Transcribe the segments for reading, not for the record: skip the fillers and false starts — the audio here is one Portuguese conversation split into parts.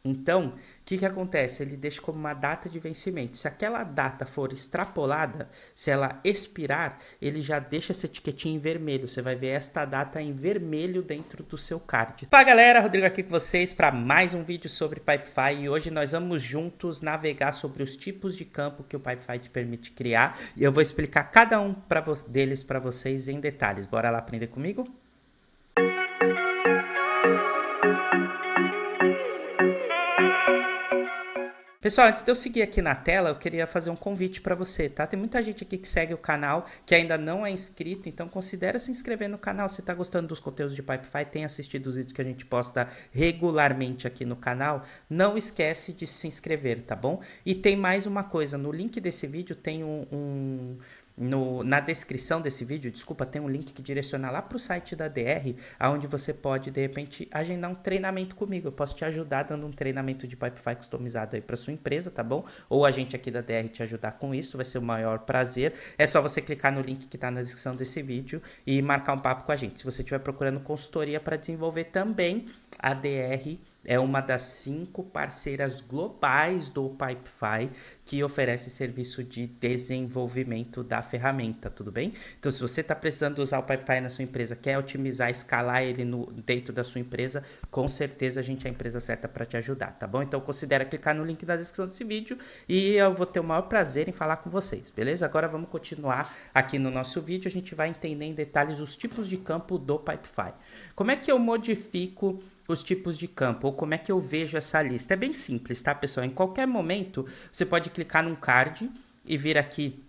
Então, o que que acontece? Ele deixa como uma data de vencimento. Se aquela data for extrapolada, se ela expirar, ele já deixa essa etiquetinha em vermelho. Você vai ver esta data em vermelho dentro do seu card. Fala galera, Rodrigo aqui com vocês para mais um vídeo sobre Pipefy. E hoje nós vamos juntos navegar sobre os tipos de campo que o Pipefy te permite criar. E eu vou explicar cada um deles para vocês em detalhes. Bora lá aprender comigo? Pessoal, antes de eu seguir aqui na tela, eu queria fazer um convite para você, tá? Tem muita gente aqui que segue o canal, que ainda não é inscrito, então considere se inscrever no canal. Se tá gostando dos conteúdos de Pipefy, tem assistido os vídeos que a gente posta regularmente aqui no canal, não esquece de se inscrever, tá bom? E tem mais uma coisa, no link desse vídeo tem na descrição desse vídeo, desculpa, tem um link que direciona lá para o site da DR, onde você pode, de repente, agendar um treinamento comigo. Eu posso te ajudar dando um treinamento de Pipefy customizado aí para sua empresa, tá bom? Ou a gente aqui da DR te ajudar com isso, vai ser o maior prazer. É só você clicar no link que está na descrição desse vídeo e marcar um papo com a gente. Se você estiver procurando consultoria para desenvolver também, a DR é uma das 5 parceiras globais do Pipefy que oferece serviço de desenvolvimento da ferramenta, tudo bem? Então, se você está precisando usar o Pipefy na sua empresa, quer otimizar, escalar ele dentro da sua empresa, com certeza a gente é a empresa certa para te ajudar, tá bom? Então, considere clicar no link na descrição desse vídeo e eu vou ter o maior prazer em falar com vocês, beleza? Agora vamos continuar aqui no nosso vídeo, a gente vai entender em detalhes os tipos de campo do Pipefy. Como é que eu modifico os tipos de campo, ou como é que eu vejo essa lista? É bem simples, tá, pessoal? Em qualquer momento, você pode clicar num card e vir aqui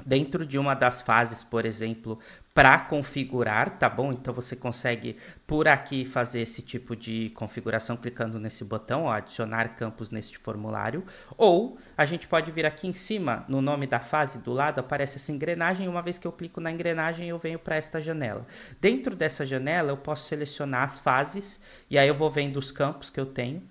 dentro de uma das fases, por exemplo, para configurar, tá bom? Então você consegue por aqui fazer esse tipo de configuração clicando nesse botão, ó, adicionar campos neste formulário, ou a gente pode vir aqui em cima, no nome da fase, do lado aparece essa engrenagem, e uma vez que eu clico na engrenagem eu venho para esta janela. Dentro dessa janela eu posso selecionar as fases, e aí eu vou vendo os campos que eu tenho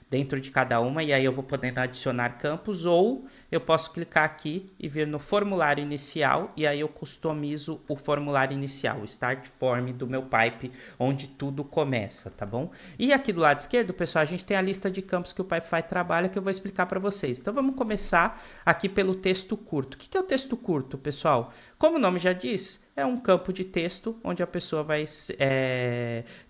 dentro de cada uma, e aí eu vou podendo adicionar campos, ou eu posso clicar aqui e vir no formulário inicial, e aí eu customizo o formulário inicial, o Start Form do meu Pipe, onde tudo começa, tá bom? E aqui do lado esquerdo, pessoal, a gente tem a lista de campos que o Pipefy trabalha, que eu vou explicar para vocês. Então vamos começar aqui pelo texto curto. O que é o texto curto, pessoal? Como o nome já diz, é um campo de texto onde a pessoa vai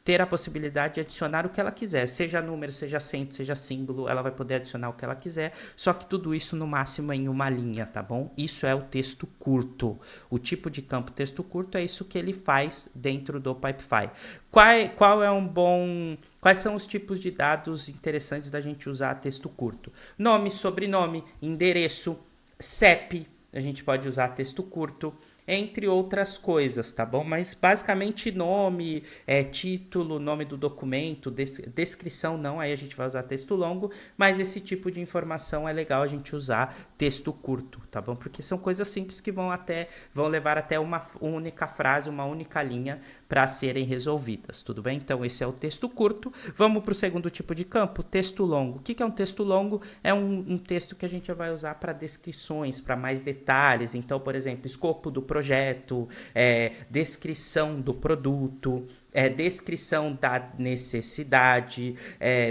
ter a possibilidade de adicionar o que ela quiser, seja número, seja acento, seja símbolo, ela vai poder adicionar o que ela quiser, só que tudo isso no máximo em uma linha, tá bom? Isso é o texto curto. O tipo de campo texto curto é isso que ele faz dentro do Pipefy. Quais são os tipos de dados interessantes da gente usar texto curto? Nome, sobrenome, endereço, CEP, a gente pode usar texto curto, entre outras coisas, tá bom? Mas basicamente nome, título, nome do documento, descrição não, aí a gente vai usar texto longo, mas esse tipo de informação é legal a gente usar texto curto, tá bom? Porque são coisas simples que vão levar até uma única frase, uma única linha para serem resolvidas, tudo bem? Então esse é o texto curto. Vamos para o segundo tipo de campo, texto longo. O que é um texto longo? É um texto que a gente vai usar para descrições, para mais detalhes. Então, por exemplo, escopo do projeto, descrição do produto, descrição da necessidade,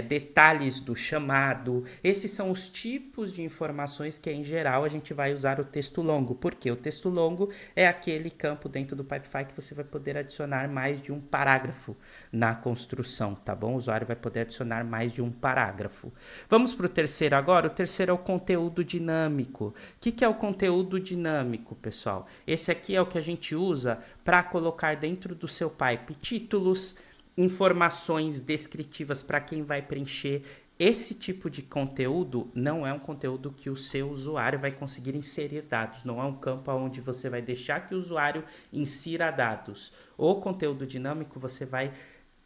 detalhes do chamado. Esses são os tipos de informações que, em geral, a gente vai usar o texto longo. Porque o texto longo é aquele campo dentro do Pipefy que você vai poder adicionar mais de um parágrafo na construção, tá bom? O usuário vai poder adicionar mais de um parágrafo. Vamos para o terceiro agora. O terceiro é o conteúdo dinâmico. O que é o conteúdo dinâmico, pessoal? Esse aqui é o que a gente usa para colocar dentro do seu pipe títulos, informações descritivas para quem vai preencher. Esse tipo de conteúdo não é um conteúdo que o seu usuário vai conseguir inserir dados, não é um campo onde você vai deixar que o usuário insira dados. O conteúdo dinâmico você vai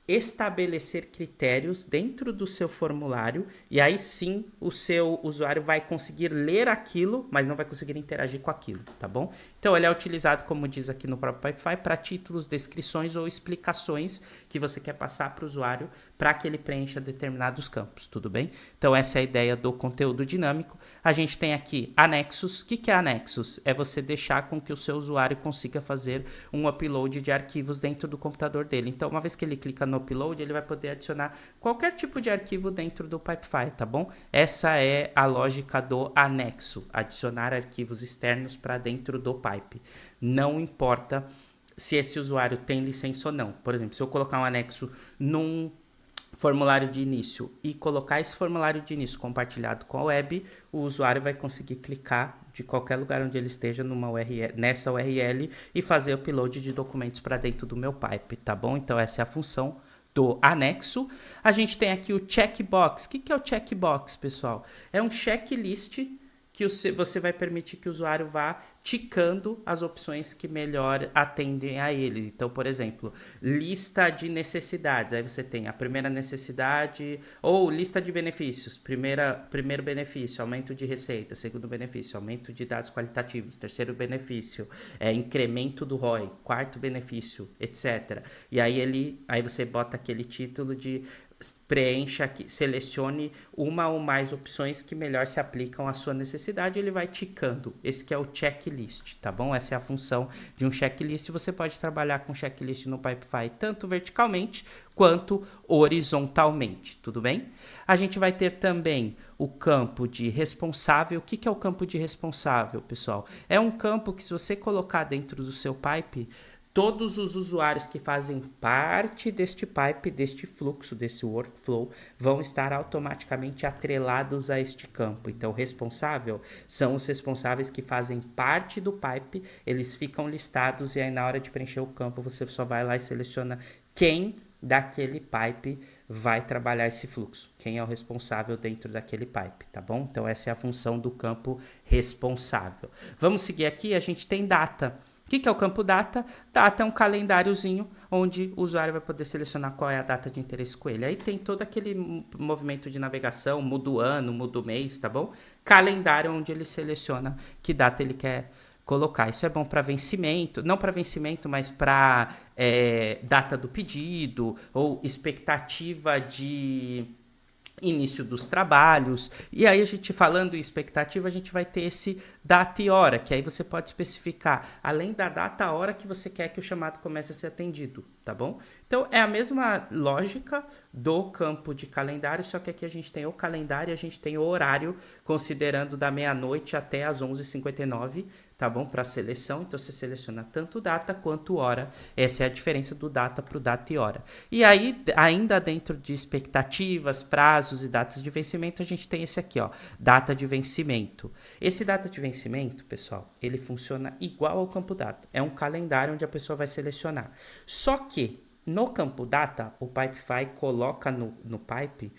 estabelecer critérios dentro do seu formulário e aí sim o seu usuário vai conseguir ler aquilo, mas não vai conseguir interagir com aquilo, tá bom? Então ele é utilizado, como diz aqui no próprio Pipefy, para títulos, descrições ou explicações que você quer passar para o usuário para que ele preencha determinados campos, tudo bem? Então essa é a ideia do conteúdo dinâmico. A gente tem aqui anexos. O que é anexos? É você deixar com que o seu usuário consiga fazer um upload de arquivos dentro do computador dele. Então uma vez que ele clica no upload, ele vai poder adicionar qualquer tipo de arquivo dentro do Pipefy, tá bom? Essa é a lógica do anexo, adicionar arquivos externos para dentro do Pipe. Não importa se esse usuário tem licença ou não. Por exemplo, se eu colocar um anexo num formulário de início e colocar esse formulário de início compartilhado com a web, o usuário vai conseguir clicar de qualquer lugar onde ele esteja nessa URL e fazer upload de documentos para dentro do meu pipe, tá bom? Então essa é a função do anexo. A gente tem aqui o checkbox. O que é o checkbox, pessoal? É um checklist que você vai permitir que o usuário vá ticando as opções que melhor atendem a ele. Então, por exemplo, lista de necessidades. Aí você tem a primeira necessidade, ou lista de benefícios. Primeiro benefício, aumento de receita. Segundo benefício, aumento de dados qualitativos. Terceiro benefício, incremento do ROI. Quarto benefício, etc. E aí você bota aquele título de preencha aqui, selecione uma ou mais opções que melhor se aplicam à sua necessidade, ele vai ticando. Esse que é o checklist, tá bom? Essa é a função de um checklist. Você pode trabalhar com checklist no Pipefy tanto verticalmente quanto horizontalmente, tudo bem? A gente vai ter também o campo de responsável. O que é o campo de responsável, pessoal? É um campo que, se você colocar dentro do seu pipe, todos os usuários que fazem parte deste pipe, deste fluxo, desse workflow, vão estar automaticamente atrelados a este campo. Então, responsável são os responsáveis que fazem parte do pipe, eles ficam listados e aí na hora de preencher o campo você só vai lá e seleciona quem daquele pipe vai trabalhar esse fluxo, quem é o responsável dentro daquele pipe, tá bom? Então, essa é a função do campo responsável. Vamos seguir aqui, a gente tem data. O que é o campo data? Data é um calendáriozinho onde o usuário vai poder selecionar qual é a data de interesse com ele. Aí tem todo aquele movimento de navegação, muda o ano, muda o mês, tá bom? Calendário onde ele seleciona que data ele quer colocar. Isso é bom para vencimento, não para vencimento, mas para data do pedido ou expectativa de início dos trabalhos. E aí, a gente falando em expectativa, a gente vai ter esse data e hora, que aí você pode especificar, além da data, a hora que você quer que o chamado comece a ser atendido, tá bom? Então, é a mesma lógica do campo de calendário, só que aqui a gente tem o calendário e a gente tem o horário, considerando da meia-noite até as 11h59, tá bom? Para seleção, então você seleciona tanto data quanto hora. Essa é a diferença do data para o data e hora. E aí, ainda dentro de expectativas, prazos e datas de vencimento, a gente tem esse aqui, ó, data de vencimento. Esse data de vencimento, pessoal, ele funciona igual ao campo data. É um calendário onde a pessoa vai selecionar. Só que no campo data, o Pipefy coloca no pipe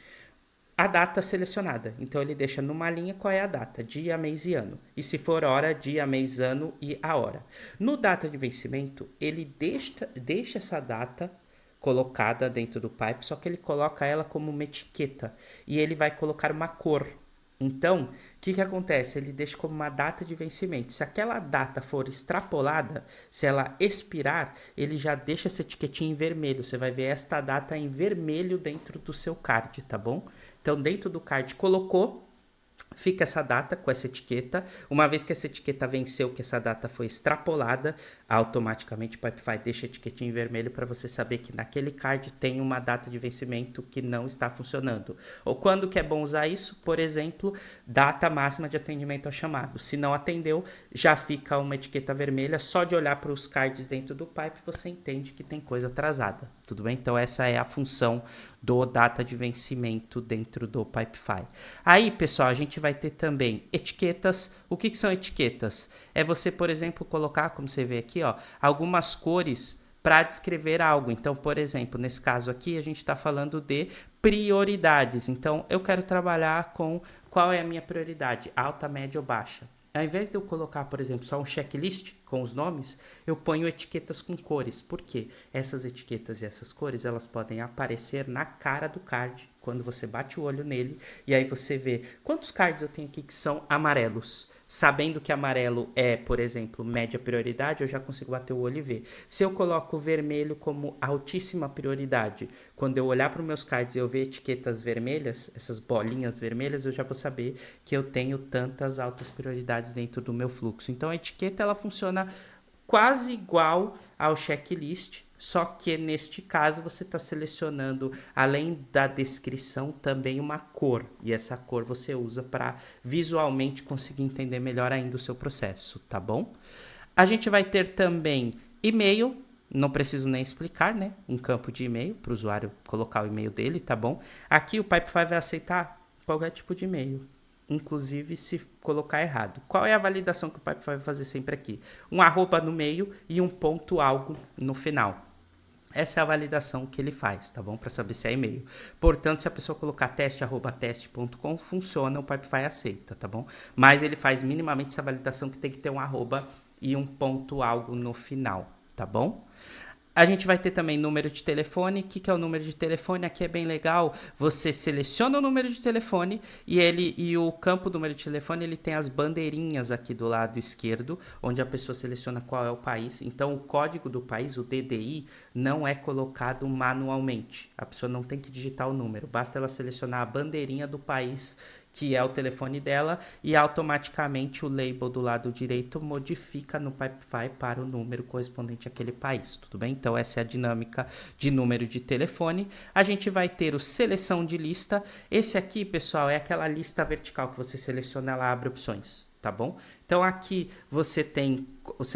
a data selecionada. Então, ele deixa numa linha qual é a data, dia, mês e ano. E se for hora, dia, mês, ano e a hora. No data de vencimento, ele deixa essa data colocada dentro do pipe, só que ele coloca ela como uma etiqueta. E ele vai colocar uma cor. Então, o que acontece? Ele deixa como uma data de vencimento. Se aquela data for extrapolada, se ela expirar, ele já deixa essa etiquetinha em vermelho. Você vai ver esta data em vermelho dentro do seu card, tá bom? Então, dentro do card colocou, fica essa data com essa etiqueta. Uma vez que essa etiqueta venceu, que essa data foi extrapolada, automaticamente o Pipefy deixa a etiquetinha em vermelho para você saber que naquele card tem uma data de vencimento que não está funcionando. Ou quando que é bom usar isso? Por exemplo, data máxima de atendimento ao chamado. Se não atendeu, já fica uma etiqueta vermelha. Só de olhar para os cards dentro do Pipe, você entende que tem coisa atrasada. Tudo bem? Então, essa é a função do data de vencimento dentro do Pipefy. Aí, pessoal, a gente vai ter também etiquetas. O que são etiquetas? É você, por exemplo, colocar, como você vê aqui, ó, algumas cores para descrever algo. Então, por exemplo, nesse caso aqui, a gente está falando de prioridades. Então, eu quero trabalhar com qual é a minha prioridade, alta, média ou baixa. Ao invés de eu colocar, por exemplo, só um checklist com os nomes, eu ponho etiquetas com cores. Por quê? Essas etiquetas e essas cores, elas podem aparecer na cara do card, quando você bate o olho nele, e aí você vê quantos cards eu tenho aqui que são amarelos. Sabendo que amarelo é, por exemplo, média prioridade, eu já consigo bater o olho e ver. Se eu coloco o vermelho como altíssima prioridade, quando eu olhar para os meus cards e eu ver etiquetas vermelhas, essas bolinhas vermelhas, eu já vou saber que eu tenho tantas altas prioridades dentro do meu fluxo. Então, a etiqueta ela funciona quase igual ao checklist, Só que neste caso você está selecionando, além da descrição, também uma cor. E essa cor você usa para visualmente conseguir entender melhor ainda o seu processo, tá bom? A gente vai ter também e-mail, não preciso nem explicar, né? Um campo de e-mail para o usuário colocar o e-mail dele, tá bom? Aqui o Pipefy vai aceitar qualquer tipo de e-mail, inclusive se colocar errado. Qual é a validação que o Pipefy vai fazer sempre aqui? Um arroba no meio e um ponto algo no final. Essa é a validação que ele faz, tá bom? Para saber se é e-mail. Portanto, se a pessoa colocar teste@teste.com, funciona, o Pipefy aceita, tá bom? Mas ele faz minimamente essa validação que tem que ter um arroba e um ponto algo no final, tá bom? A gente vai ter também número de telefone. O que é o número de telefone? Aqui é bem legal. Você seleciona o número de telefone e o campo do número de telefone ele tem as bandeirinhas aqui do lado esquerdo, onde a pessoa seleciona qual é o país. Então, o código do país, o DDI, não é colocado manualmente. A pessoa não tem que digitar o número. Basta ela selecionar a bandeirinha do país, que é o telefone dela, e automaticamente o label do lado direito modifica no Pipefy para o número correspondente àquele país, tudo bem? Então essa é a dinâmica de número de telefone. A gente vai ter o seleção de lista. Esse aqui, pessoal, é aquela lista vertical que você seleciona, ela abre opções, tá bom? Então aqui você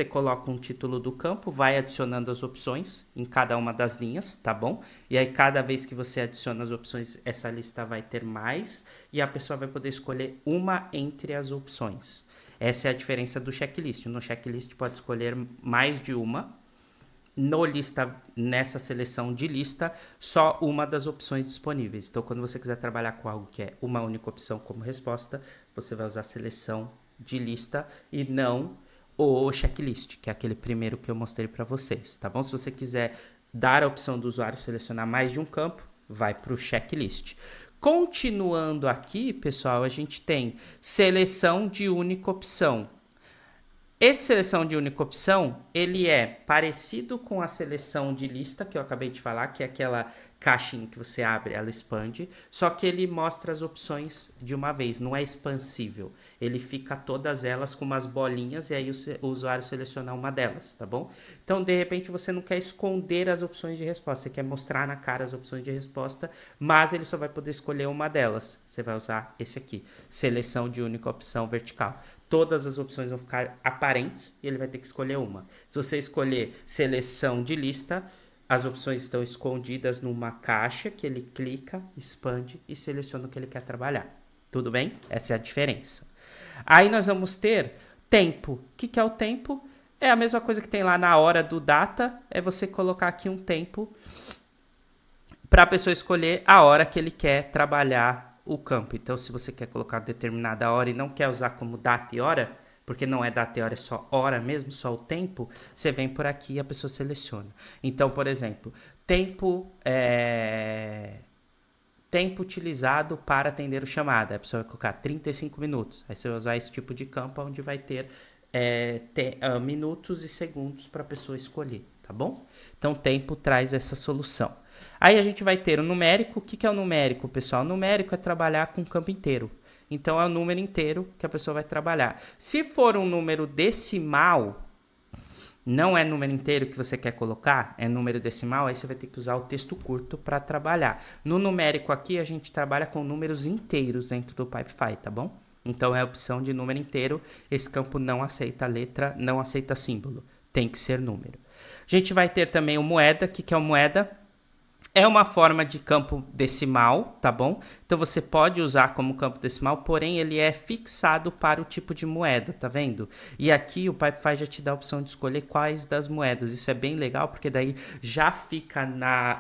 coloca um título do campo, vai adicionando as opções em cada uma das linhas, tá bom? E aí cada vez que você adiciona as opções, essa lista vai ter mais e a pessoa vai poder escolher uma entre as opções. Essa é a diferença do checklist. No checklist pode escolher mais de uma. Nessa seleção de lista, só uma das opções disponíveis. Então, quando você quiser trabalhar com algo que é uma única opção como resposta, você vai usar a seleção de lista e não o checklist, que é aquele primeiro que eu mostrei para vocês, tá bom? Se você quiser dar a opção do usuário selecionar mais de um campo, vai para o checklist. Continuando aqui, pessoal, a gente tem seleção de única opção. Esse seleção de única opção, ele é parecido com a seleção de lista que eu acabei de falar, que é aquela caixinha que você abre, ela expande, só que ele mostra as opções de uma vez, não é expansível. Ele fica todas elas com umas bolinhas e aí o usuário seleciona uma delas, tá bom? Então, de repente, você não quer esconder as opções de resposta, você quer mostrar na cara as opções de resposta, mas ele só vai poder escolher uma delas. Você vai usar esse aqui, seleção de única opção vertical. Todas as opções vão ficar aparentes e ele vai ter que escolher uma. Se você escolher seleção de lista, as opções estão escondidas numa caixa que ele clica, expande e seleciona o que ele quer trabalhar. Tudo bem? Essa é a diferença. Aí nós vamos ter tempo. O que é o tempo? É a mesma coisa que tem lá na hora do data, é você colocar aqui um tempo para a pessoa escolher a hora que ele quer trabalhar o campo. Então, se você quer colocar determinada hora e não quer usar como data e hora, porque não é data e hora, é só hora mesmo, só o tempo, você vem por aqui e a pessoa seleciona. Então, por exemplo, tempo utilizado para atender o chamado. A pessoa vai colocar 35 minutos. Aí você vai usar esse tipo de campo onde vai ter minutos e segundos para a pessoa escolher, tá bom? Então, tempo traz essa solução. Aí a gente vai ter o numérico. O que é o numérico, pessoal? O numérico é trabalhar com o campo inteiro. Então, é o número inteiro que a pessoa vai trabalhar. Se for um número decimal, não é número inteiro que você quer colocar, é número decimal, aí você vai ter que usar o texto curto para trabalhar. No numérico aqui, a gente trabalha com números inteiros dentro do Pipefy, tá bom? Então, é a opção de número inteiro. Esse campo não aceita letra, não aceita símbolo. Tem que ser número. A gente vai ter também o moeda. O que é o moeda? É uma forma de campo decimal, tá bom? Então você pode usar como campo decimal, porém ele é fixado para o tipo de moeda, tá vendo? E aqui o Pipefy já te dá a opção de escolher quais das moedas. Isso é bem legal, porque daí já fica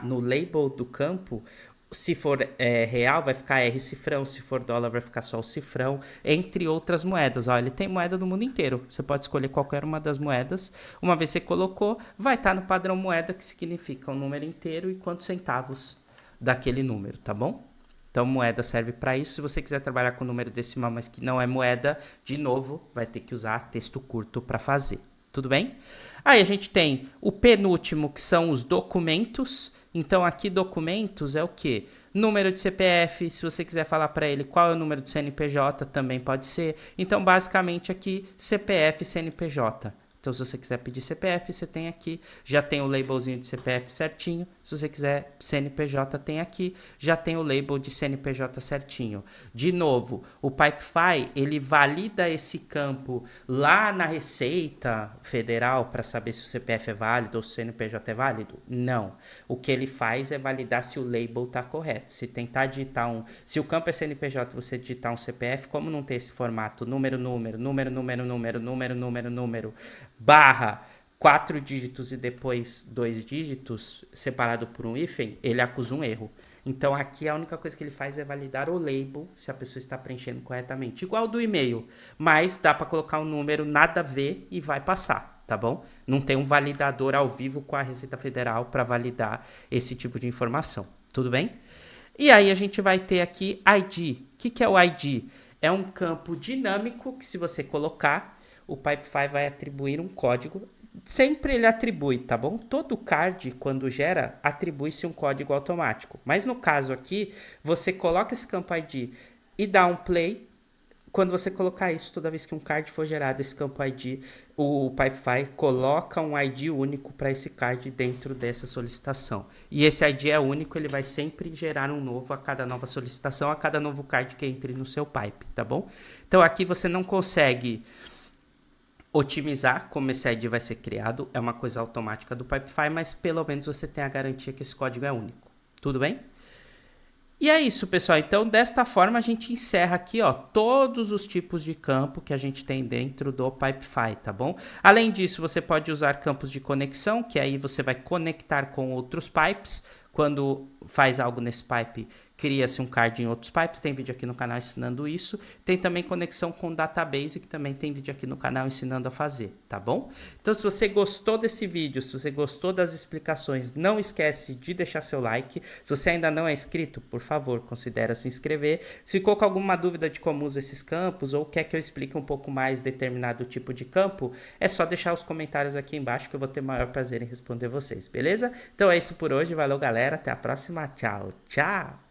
no label do campo. Se for real, vai ficar R cifrão. Se for dólar, vai ficar só o cifrão. Entre outras moedas. Ó, ele tem moeda do mundo inteiro. Você pode escolher qualquer uma das moedas. Uma vez que você colocou, vai estar no padrão moeda, que significa o número inteiro e quantos centavos daquele número, tá bom? Então, moeda serve para isso. Se você quiser trabalhar com número decimal, mas que não é moeda, de novo, vai ter que usar texto curto para fazer. Tudo bem? Aí a gente tem o penúltimo, que são os documentos. Então, aqui documentos é o quê? Número de CPF, se você quiser falar para ele qual é o número do CNPJ, também pode ser. Então, basicamente aqui, CPF e CNPJ. Então, se você quiser pedir CPF, você tem aqui. Já tem o labelzinho de CPF certinho. Se você quiser CNPJ, tem aqui. Já tem o label de CNPJ certinho. De novo, o Pipefy, ele valida esse campo lá na Receita Federal para saber se o CPF é válido ou se o CNPJ é válido? Não. O que ele faz é validar se o label está correto. Se tentar digitar se o campo é CNPJ, você digitar um CPF, como não tem esse formato número, barra 4 dígitos e depois 2 dígitos, separado por um hífen, ele acusa um erro. Então aqui a única coisa que ele faz é validar o label, se a pessoa está preenchendo corretamente. Igual do e-mail, mas dá para colocar um número nada a ver e vai passar, tá bom? Não tem um validador ao vivo com a Receita Federal para validar esse tipo de informação, tudo bem? E aí a gente vai ter aqui ID. O que é o ID? É um campo dinâmico que, se você colocar, o Pipefy vai atribuir um código. Sempre ele atribui, tá bom? Todo card, quando gera, atribui-se um código automático. Mas no caso aqui, você coloca esse campo ID e dá um play. Quando você colocar isso, toda vez que um card for gerado, esse campo ID, o Pipefy coloca um ID único para esse card dentro dessa solicitação. E esse ID é único, ele vai sempre gerar um novo a cada nova solicitação, a cada novo card que entre no seu pipe, tá bom? Então aqui você não consegue otimizar como esse ID vai ser criado, é uma coisa automática do Pipefy, mas pelo menos você tem a garantia que esse código é único. Tudo bem? E é isso, pessoal. Então, desta forma, a gente encerra aqui, ó, todos os tipos de campo que a gente tem dentro do Pipefy, tá bom? Além disso, você pode usar campos de conexão, que aí você vai conectar com outros pipes. Quando faz algo nesse pipe, cria-se um card em outros pipes. Tem vídeo aqui no canal ensinando isso. Tem também conexão com database, que também tem vídeo aqui no canal ensinando a fazer, tá bom? Então, se você gostou desse vídeo, se você gostou das explicações, não esquece de deixar seu like. Se você ainda não é inscrito, por favor, considere se inscrever. Se ficou com alguma dúvida de como usa esses campos ou quer que eu explique um pouco mais determinado tipo de campo, é só deixar os comentários aqui embaixo que eu vou ter o maior prazer em responder vocês, beleza? Então é isso por hoje. Valeu, galera. Até a próxima. Tchau, tchau.